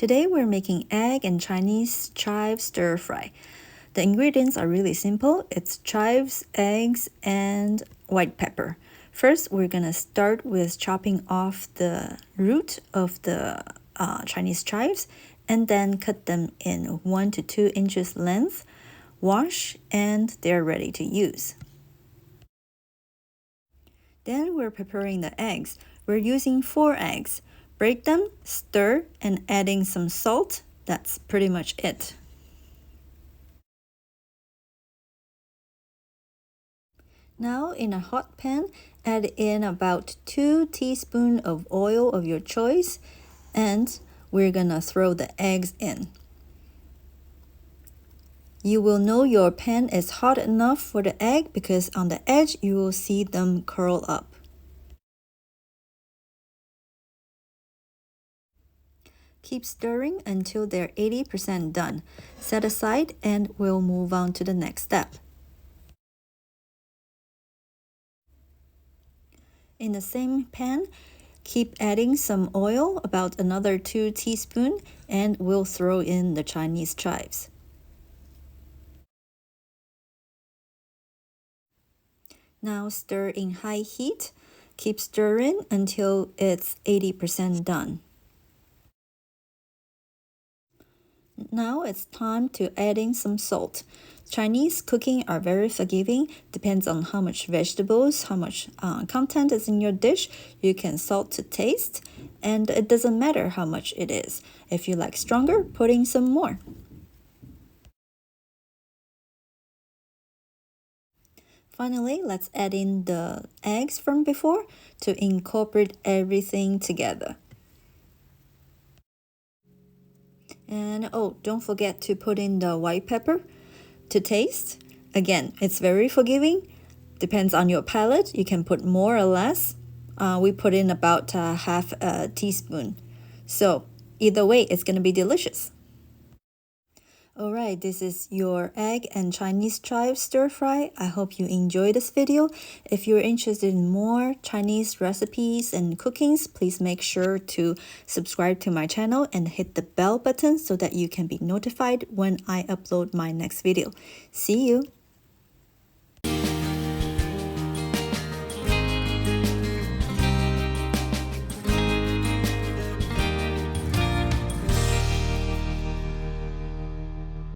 Today we're making egg and Chinese chives stir fry. The ingredients are really simple. It's chives, eggs, and white pepper. First, we're gonna start with chopping off the root of the Chinese chives and then cut them in 1 to 2 inches length. Wash and they're ready to use. Then we're preparing the eggs. We're using 4 eggs. Break them, stir, and adding some salt. That's pretty much it. Now in a hot pan, add in about 2 teaspoons of oil of your choice, and we're gonna throw the eggs in. You will know your pan is hot enough for the egg because on the edge you will see them curl up. Keep stirring until they're 80% done. Set aside and we'll move on to the next step. In the same pan, keep adding some oil, about another 2 teaspoons, and we'll throw in the Chinese chives. Now stir in high heat. Keep stirring until it's 80% done. Now it's time to add in some salt. Chinese cooking are very forgiving. Depends on how much vegetables, how much content is in your dish. You can salt to taste, and it doesn't matter how much it is. If you like stronger, put in some more. Finally, let's add in the eggs from before to incorporate everything together. And oh, don't forget to put in the white pepper to taste. Again, it's very forgiving. Depends on your palate. You can put more or less. We put in about half a teaspoon. So either way, it's going to be delicious. Alright, this is your egg and Chinese chives stir fry. I hope you enjoyed this video. If you're interested in more Chinese recipes and cookings, please make sure to subscribe to my channel and hit the bell button so that you can be notified when I upload my next video. See you!